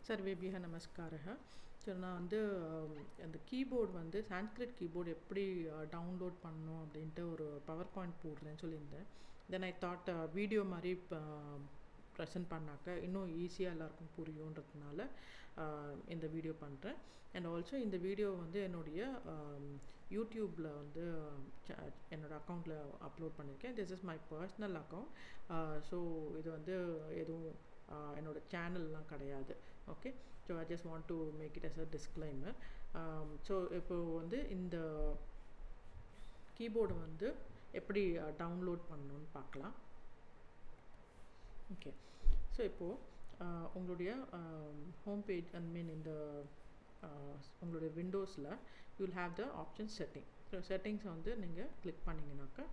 सर्वेभ्यः नमस्कारः. சரி, நான் வந்து அந்த கீபோர்டு வந்து சான்ஸ்கிரிட் கீபோர்டு எப்படி டவுன்லோட் பண்ணணும் அப்படின்ட்டு ஒரு பவர் பாயிண்ட் போடுறேன்னு சொல்லியிருந்தேன். தென் ஐ தாட் வீடியோ மாதிரி ப்ரெசென்ட் பண்ணாக்க இன்னும் ஈஸியாக எல்லாருக்கும் புரியுன்றதுனால இந்த வீடியோ பண்ணுறேன். அண்ட் ஆல்சோ இந்த வீடியோ வந்து என்னுடைய யூடியூப்பில் வந்து என்னோடய அக்கௌண்ட்டில் அப்லோட் பண்ணியிருக்கேன். This is my personal account. So இது வந்து எதுவும் என்னோடய சேனல்லாம் கிடையாது. Okay, so I just want to make it as a disclaimer. So இப்போது வந்து இந்த கீபோர்டு வந்து எப்படி டவுன்லோட் பண்ணணுன்னு பார்க்கலாம். ஓகே, ஸோ இப்போது உங்களுடைய ஹோம் பேஜ் இந்த உங்களுடைய விண்டோஸில் you will have the option setting. So செட்டிங்ஸை வந்து நீங்கள் கிளிக் பண்ணிங்கனாக்கா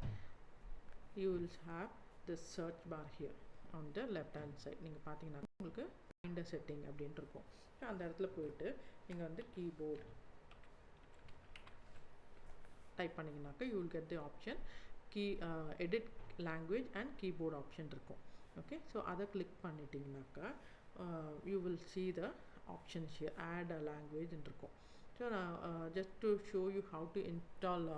you will have the search bar here on the left hand side. நீங்கள் பார்த்தீங்கன்னா உங்களுக்கு ஃபைண்ட் செட்டிங் அப்படின்ட்டு இருக்கும். ஸோ அந்த இடத்துல போயிட்டு நீங்கள் வந்து கீபோர்டு டைப் பண்ணிங்கனாக்கா you will get the option edit language and keyboard option இருக்கும். ஓகே, ஸோ அதை கிளிக் பண்ணிட்டீங்கனாக்கா you will see the options here add a லாங்குவேஜ்ன்னு இருக்கும். ஸோ நான் just to show you how to install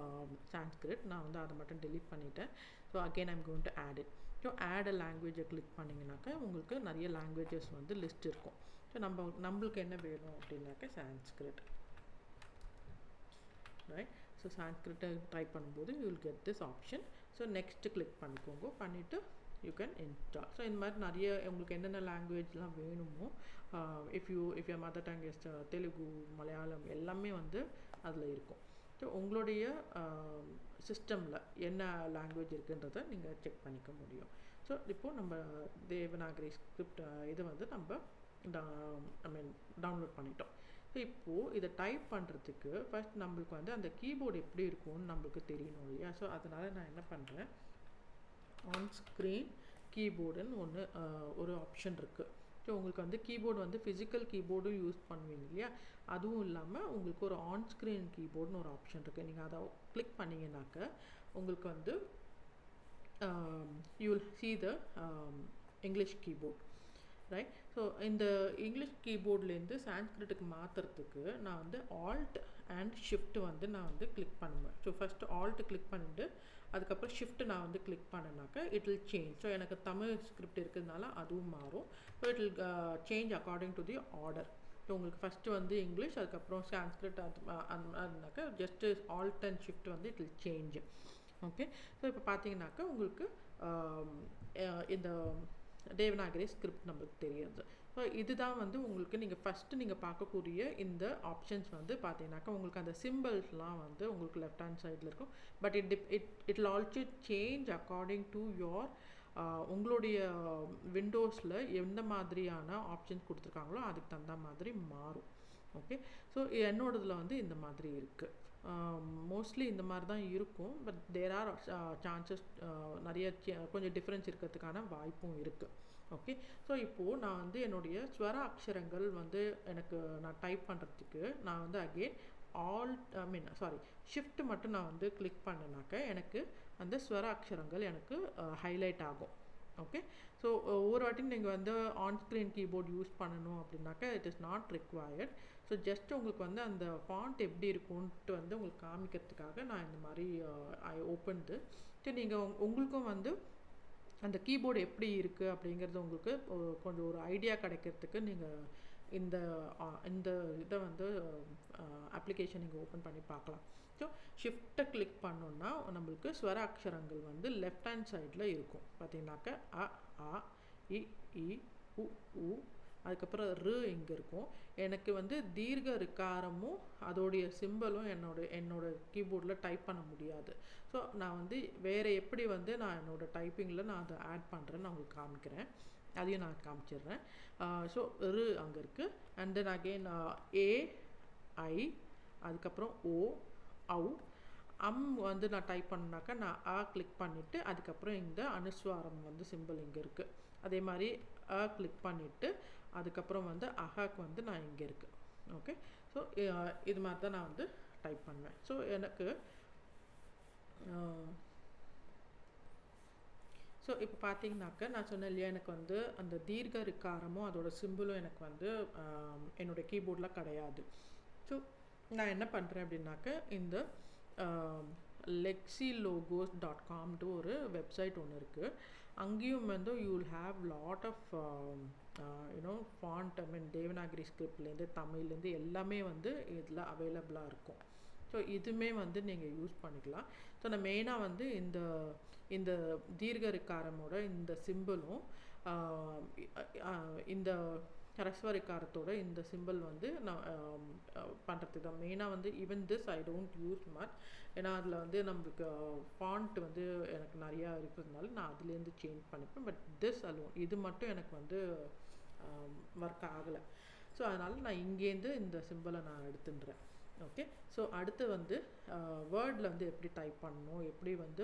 Sanskrit நான் வந்து அதை மட்டும் டெலீட் பண்ணிட்டேன். So again I'm going to add it. So add a லாங்குவேஜை கிளிக் பண்ணிங்கனாக்கா உங்களுக்கு நிறைய லாங்குவேஜஸ் வந்து லிஸ்ட் இருக்கும். ஸோ நம்மளுக்கு என்ன வேணும் அப்படின்னாக்கா சான்ஸ்கிரிட், ரைட்? ஸோ சான்ஸ்கிரிட்டை டைப் பண்ணும்போது you will get this option. So next click பண்ணிக்கோங்க. பண்ணிவிட்டு யூ கேன் இன்ஸ்டால். ஸோ இந்த மாதிரி நிறைய உங்களுக்கு என்னென்ன லாங்குவேஜ்லாம் வேணுமோ if your mother tongue is Telugu, Malayalam எல்லாமே வந்து அதில் இருக்கும். ஸோ உங்களுடைய சிஸ்டமில் என்ன லாங்குவேஜ் இருக்குன்றதை நீங்கள் செக் பண்ணிக்க முடியும். ஸோ இப்போது நம்ம தேவநாகரி ஸ்கிரிப்ட் இதை வந்து நம்ம டவுன்லோட் பண்ணிட்டோம். ஸோ இப்போது இதை டைப் பண்ணுறதுக்கு ஃபஸ்ட் நம்மளுக்கு வந்து அந்த கீபோர்டு எப்படி இருக்கும்னு நம்மளுக்கு தெரியணும் இல்லையா? ஸோ அதனால் நான் என்ன பண்ணுறேன், ஆன் ஸ்க்ரீன் கீபோர்டுன்னு ஒரு ஆப்ஷன் இருக்குது. ஸோ உங்களுக்கு வந்து கீபோர்டு வந்து ஃபிசிக்கல் கீபோர்டும் யூஸ் பண்ணுவீங்க இல்லையா? அதுவும் இல்லாமல் உங்களுக்கு ஒரு ஆன் ஸ்க்ரீன் கீபோர்டுன்னு ஒரு ஆப்ஷன் இருக்குது. நீங்கள் அதை கிளிக் பண்ணிங்கனாக்க உங்களுக்கு வந்து you will see the English keyboard, right? So இந்த இங்கிலீஷ் கீபோர்ட்லேருந்து சான்ஸ்கிரிட்டுக்கு மாற்றுறதுக்கு நான் வந்து ஆல்ட் அண்ட் ஷிஃப்ட் வந்து நான் வந்து கிளிக் பண்ணுவேன். ஸோ ஃபஸ்ட்டு ஆல்ட்டு கிளிக் பண்ணிவிட்டு அதுக்கப்புறம் ஷிஃப்ட் நான் வந்து கிளிக் பண்ணினாக்கா இட் வில் சேஞ்ச். ஸோ எனக்கு தமிழ் ஸ்கிரிப்ட் இருக்கிறதுனால அதுவும் மாறும். So it will change according to the order. So உங்களுக்கு ஃபஸ்ட்டு வந்து இங்கிலீஷ், அதுக்கப்புறம் சான்ஸ்கிரிட், அதுனாக்கா ஜஸ்ட்டு ஆல்ட் அண்ட் ஷிஃப்ட் வந்து it will change. Okay, so இப்போ பார்த்தீங்கன்னாக்கா உங்களுக்கு இந்த தேவநாகரி ஸ்கிரிப்ட் நம்மளுக்கு தெரியுது. ஸோ இதுதான் வந்து உங்களுக்கு நீங்கள் பார்க்கக்கூடிய இந்த ஆப்ஷன்ஸ் வந்து பார்த்தீங்கன்னாக்கா உங்களுக்கு அந்த சிம்பிள்ஸ்லாம் வந்து உங்களுக்கு லெஃப்ட் ஹேண்ட் சைடில் இருக்கும். But it will also change according to your உங்களுடைய விண்டோஸில் எந்த மாதிரியான ஆப்ஷன்ஸ் கொடுத்துருக்காங்களோ அதுக்கு தகுந்த மாதிரி மாறும். ஓகே, ஸோ என்னோடதில் வந்து இந்த மாதிரி இருக்குது. மோஸ்ட்லி இந்த மாதிரி தான் இருக்கும். பட் தேர் ஆர் சான்சஸ் நிறைய கொஞ்சம் டிஃப்ரென்ஸ் இருக்கிறதுக்கான வாய்ப்பும் இருக்குது. ஓகே, ஸோ இப்போது நான் வந்து என்னுடைய ஸ்வர அக்ஷரங்கள் வந்து நான் டைப் பண்ணுறதுக்கு நான் வந்து அகெயின் ஷிஃப்ட் மட்டும் நான் வந்து கிளிக் பண்ணினாக்க எனக்கு அந்த ஸ்வர அக்ஷரங்கள் எனக்கு ஹைலைட் ஆகும். ஓகே, ஸோ ஒவ்வொரு வாட்டியும் நீங்கள் வந்து ஆன் ஸ்க்ரீன் கீபோர்ட் யூஸ் பண்ணணும் அப்படின்னாக்கா it is not required. So just உங்களுக்கு வந்து அந்த ஃபாண்ட் எப்படி இருக்கும்ன்ட்டு வந்து உங்களுக்கு காமிக்கிறதுக்காக நான் இந்த மாதிரி ஐ ஓப்பன்து. ஸோ நீங்கள் உங்களுக்கும் வந்து அந்த கீபோர்டு எப்படி இருக்குது அப்படிங்கிறது உங்களுக்கு கொஞ்சம் ஒரு ஐடியா கிடைக்கிறதுக்கு நீங்கள் இந்த இதை வந்து அப்ளிகேஷன் நீங்கள் ஓப்பன் பண்ணி பார்க்கலாம். ஸோ ஷிஃப்ட்டை கிளிக் பண்ணோன்னா நம்மளுக்கு ஸ்வர அக்ஷரங்கள் வந்து லெஃப்ட் ஹேண்ட் சைடில் இருக்கும். பார்த்தீங்கன்னாக்க அ, ஆ, இ, ஈ, உ, ஊ, அதுக்கப்புறம் ரு இங்கே இருக்கும். எனக்கு வந்து தீர்க்க ரிக்காரமும் அதோடைய சிம்பிளும் என்னோட கீபோர்டில் டைப் பண்ண முடியாது. ஸோ நான் வந்து வேறு எப்படி வந்து நான் என்னோடய டைப்பிங்கில் நான் அதை ஆட் பண்ணுறேன்னு நான் உங்களுக்கு காமிக்கிறேன். அதையும் நான் காமிச்சிடுறேன். ஸோ ரு அங்கே இருக்குது. அண்ட் தென் அகெயின் ஏ, ஐ, அதுக்கப்புறம் ஓ, ஔ, வந்து நான் டைப் பண்ணாக்கா நான் அ கிளிக் பண்ணிவிட்டு அதுக்கப்புறம் இந்த அனுஸ்வாரம் வந்து சிம்பிள் இங்கே இருக்குது. அதே மாதிரி அ கிளிக் பண்ணிவிட்டு அதுக்கப்புறம் வந்து அஹாக்கு வந்து நான் இங்கே இருக்குது. ஓகே, ஸோ இது மாதிரி தான் நான் வந்து டைப் பண்ணுவேன். ஸோ எனக்கு ஸோ இப்போ பார்த்தீங்கன்னாக்க நான் சொன்னேன் இல்லையா, எனக்கு வந்து அந்த தீர்க்க ரிக்காரமும் அதோட சிம்பிளும் எனக்கு வந்து என்னோடய கீபோர்டில் கிடையாது. ஸோ நான் என்ன பண்ணுறேன் அப்படின்னாக்க, இந்த lexilogos.comன்ட்டு ஒரு வெப்சைட் ஒன்று இருக்குது. அங்கேயும் வந்து you will have lot of you know font, I mean Devanagari ஸ்கிரிப்ட்லேருந்து தமிழ்லேருந்து எல்லாமே வந்து இதில் அவைலபிளாக இருக்கும். ஸோ இதுவுமே வந்து நீங்கள் யூஸ் பண்ணிக்கலாம். ஸோ நான் மெயினாக வந்து இந்த தீர்க்க ரிக்காரமோட இந்த சிம்பிளும் இந்த ஹ்ரஸ்வரிக்காரத்தோட இந்த சிம்பிள் வந்து நான் பண்ணுறதுக்கு தான் மெயினாக வந்து. Even this I don't use much, ஏன்னா அதில் வந்து நம்மளுக்கு ஃபாண்ட் வந்து எனக்கு நிறையா இருக்கிறதுனால நான் அதுலேருந்து சேஞ்ச் பண்ணிப்பேன். பட் திஸ் அலோன், இது மட்டும் எனக்கு வந்து ஒர்க் ஆகலை. ஸோ அதனால் நான் இங்கேருந்து இந்த சிம்பிளை நான் எடுத்துன்றேன். ஓகே, ஸோ அடுத்து வந்து வேர்டில் வந்து எப்படி டைப் பண்ணணும், எப்படி வந்து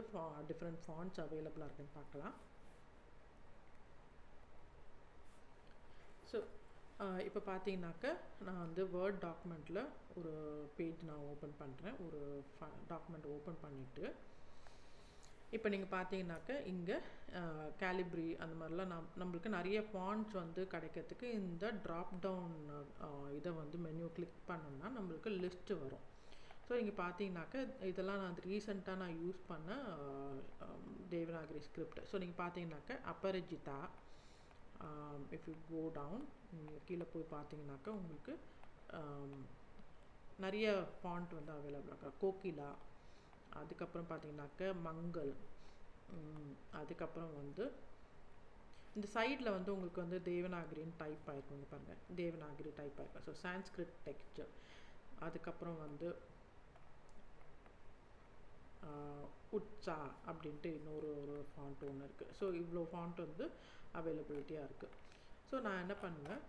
டிஃப்ரெண்ட் ஃபாண்ட்ஸ் அவைலபிளாக இருக்குன்னு பார்க்கலாம். ஸோ இப்போ பார்த்தீங்கன்னாக்க நான் வந்து வேர்ட் டாக்குமெண்ட்டில் ஒரு பேஜ் நான் ஓப்பன் பண்ணுறேன். ஒரு டாக்குமெண்ட் ஓப்பன் பண்ணிவிட்டு இப்போ நீங்கள் பார்த்தீங்கன்னாக்க இங்கே கேலிப்ரி அந்த மாதிரிலாம் நம்மளுக்கு நிறைய ஃபாண்ட்ஸ் வந்து கிடைக்கிறதுக்கு இந்த ட்ராப் டவுன் இதை வந்து மெனு கிளிக் பண்ணோம்னா நம்மளுக்கு லிஸ்ட்டு வரும். ஸோ இங்கே பார்த்தீங்கன்னாக்க இதெல்லாம் நான் ரீசெண்டாக நான் யூஸ் பண்ண தேவநாகரி ஸ்கிரிப்ட். ஸோ நீங்கள் பார்த்தீங்கன்னாக்க அபரிஜிதா, இஃப் யூ கோ டவுன் கீழே போய் பார்த்தீங்கன்னாக்கா உங்களுக்கு நிறைய ஃபாண்ட் வந்து அவைலபிளாக இருக்கா. கோகிலா, அதுக்கப்புறம் பார்த்தீங்கன்னாக்க மங்கள், அதுக்கப்புறம் வந்து இந்த சைடில் வந்து உங்களுக்கு வந்து தேவநாகரின்னு டைப் ஆகிருக்குங்க பாருங்கள், தேவநாகரி டைப் ஆகிருக்கும். ஸோ சான்ஸ்கிரிட் டெக்ஸ்சர், அதுக்கப்புறம் வந்து உட்சா அப்படின்ட்டு இன்னொரு ஃபாண்ட் ஒன்று இருக்குது. ஸோ இவ்வளோ ஃபாண்ட் வந்து அவைலபிலிட்டியாக இருக்குது. ஸோ நான் என்ன பண்ணுவேன்,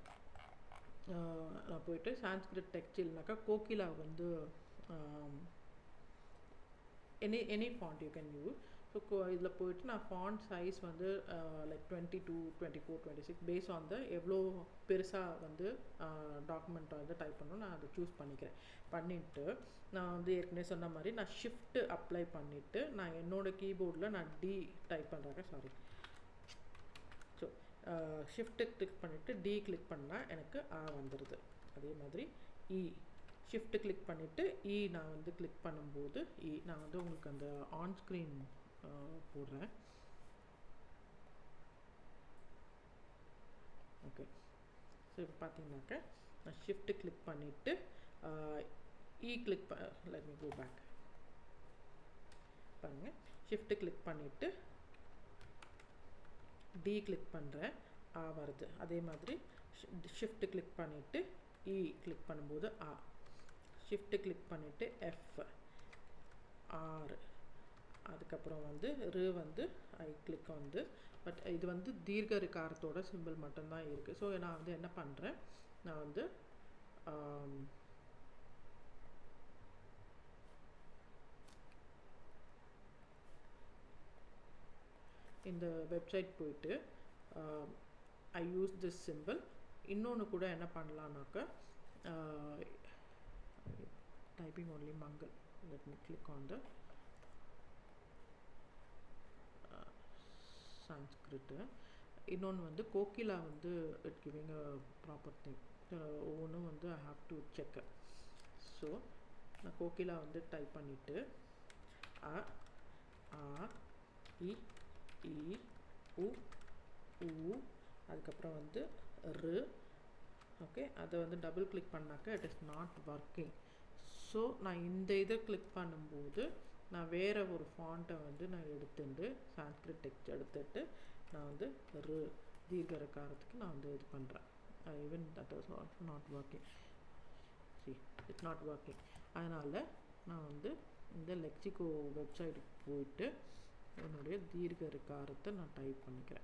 நான் போயிட்டு சான்ஸ்கிரிட் டெக்ஸ்டில்னாக்கா கோகிலா வந்து any font you can use. So இதில் போயிட்டு நான் ஃபாண்ட் சைஸ் வந்து லைக் 22, 24, 26 பேஸ் ஆன் த எவ்வளோ பெருசாக வந்து டாக்குமெண்ட்டை வந்து டைப் பண்ணணும் நான் அதை சூஸ் பண்ணிவிட்டு நான் வந்து ஏற்கனவே சொன்ன மாதிரி நான் ஷிஃப்ட்டு அப்ளை பண்ணிவிட்டு நான் என்னோடய கீபோர்டில் நான் டி டைப் பண்ணுறேன். சாரி, ஸோ ஷிஃப்ட்டு கிளிக் பண்ணிவிட்டு டி கிளிக் பண்ணால் எனக்கு வந்துடுது. அதே மாதிரி ஷிஃப்ட்டு கிளிக் பண்ணிவிட்டு நான் வந்து கிளிக் பண்ணும்போது நான் வந்து உங்களுக்கு அந்த ஆன் ஸ்க்ரீன் போடுறேன். ஓகே, ஸோ இப்போ பார்த்தீங்கன்னாக்க நான் ஷிஃப்ட்டு கிளிக் பண்ணிவிட்டு click let me go back பாருங்கள். ஷிஃப்ட்டு கிளிக் பண்ணிவிட்டு டி கிளிக் பண்ணுறேன், வருது. அதே மாதிரி ஷிஃப்ட்டு கிளிக் பண்ணிவிட்டு கிளிக் பண்ணும்போது ஷிஃப்ட்டு கிளிக் பண்ணிவிட்டு எஃப், ஆர், அதுக்கப்புறம் வந்து வந்து கிளிக் வந்து. பட் இது வந்து தீர்க்க ரிக்காரத்தோட சிம்பிள் மட்டும்தான் இருக்குது. ஸோ நான் வந்து என்ன பண்ணுறேன், நான் வந்து இந்த வெப்சைட் போயிட்டு ஐ யூஸ் திஸ் சிம்பிள். இன்னொன்று கூட என்ன பண்ணலான்னாக்கா, typing only Mangal, let me click on the Sanskrit. இன்னொன்று வந்து கோகிலா வந்து it giving a proper thing. ஒவ்வொன்றும் வந்து I have to check. So நான் கோகிலா வந்து டைப் பண்ணிவிட்டு இ உ அதுக்கப்புறம் வந்து ஓகே, அதை வந்து டபுள் கிளிக் பண்ணாக்க it is not working. So நான் இந்த இதை கிளிக் பண்ணும்போது நான் வேறு ஒரு ஃபாண்ட்டை வந்து நான் எடுத்துட்டு சான்ஸ்கிரிட் டெக்ஸ்ட் எடுத்துட்டு நான் வந்து தீர்க்க ரிக்காரத்துக்கு நான் வந்து இது பண்ணுறேன். Even that is also not working. It's not working. அதனால் நான் வந்து இந்த லெக்சிகோ வெப்சைட்டுக்கு போயிட்டு என்னுடைய தீர்க்க ரிக்காரத்தை நான் டைப் பண்ணிவிட்டு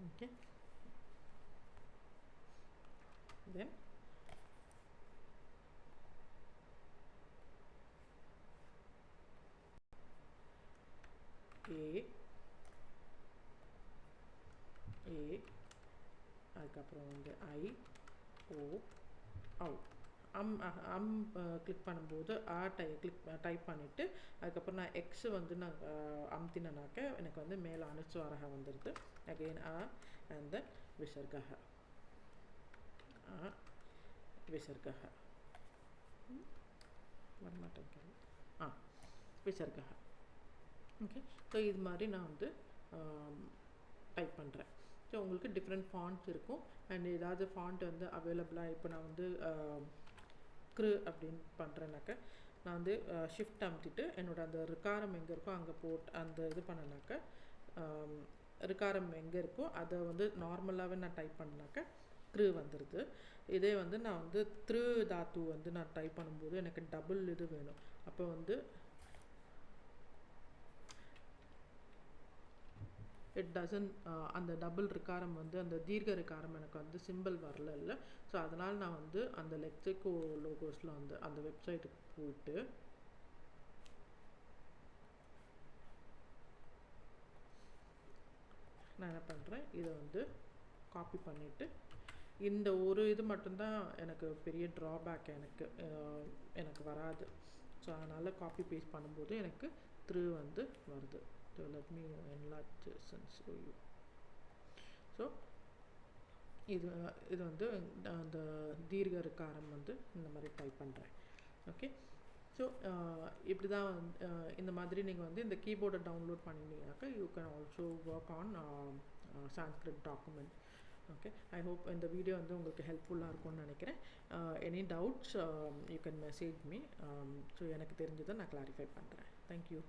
okay, then அதுக்கப்புறம் வந்து ஓ அவு கிளிக் பண்ணும்போது டைப் பண்ணிவிட்டு அதுக்கப்புறம் நான் எக்ஸு வந்து நான் அமுத்தினாக்க எனக்கு வந்து மேலே அனுஸ்வாரக வந்துடுது. அகெயின் அண்ட் தென் விசர்கஹ விசர்கஹ வரமாட்டேங்குது விசர்கஹ. ஓகே, ஸோ இது மாதிரி நான் வந்து டைப் பண்ணுறேன். ஸோ உங்களுக்கு டிஃப்ரெண்ட் ஃபாண்ட்ஸ் இருக்கும். அண்ட் ஏதாவது ஃபாண்ட் வந்து அவைலபிளாக இப்போ நான் வந்து க்ரு அப்படின்னு பண்ணுறேன்னாக்க நான் வந்து ஷிஃப்ட் அமுத்திட்டு என்னோடய அந்த ரிகாரம் எங்கே இருக்கோ அங்கே அந்த இது பண்ணனாக்க ரிகாரம் எங்கே இருக்கோ அதை வந்து நார்மலாகவே நான் டைப் பண்ணாக்க க்ரு வந்துடுது. இதே வந்து நான் வந்து த்ரு தாத்து வந்து நான் டைப் பண்ணும்போது எனக்கு டபுள் இது வேணும். அப்போ வந்து இட் டசன் அந்த டபுள் ரிகாரம் வந்து அந்த தீர்க்க ரிகாரம் எனக்கு வந்து சிம்பிள் வரல இல்லை. ஸோ அதனால் நான் வந்து அந்த லெக்சிகோ லோகோஸில் வந்து அந்த வெப்சைட்டுக்கு போயிட்டு நான் என்ன பண்ணுறேன், இதை வந்து காப்பி பண்ணிவிட்டு இந்த ஒரு இது மட்டும்தான் எனக்கு பெரிய ட்ராபேக் எனக்கு வராது. ஸோ அதனால் காப்பி பேஸ்ட் பண்ணும்போது எனக்கு த்ரூ வந்து வருது. So let me enlarge this and show you. So இது வந்து அந்த தீர்க்க ரிகாரம் வந்து இந்த மாதிரி டைப் பண்ணுறேன். ஓகே, ஸோ இப்படி தான் இந்த மாதிரி நீங்கள் வந்து இந்த கீபோர்டை டவுன்லோட் பண்ணிட்டீங்கன்னாக்கா you can also work on Sanskrit document. Okay, I hope இந்த வீடியோ வந்து உங்களுக்கு ஹெல்ப்ஃபுல்லாக இருக்கும்னு நினைக்கிறேன். Any doubts you can message me. So எனக்கு தெரிஞ்சதை நான் கிளாரிஃபை பண்ணுறேன். தேங்க்யூ.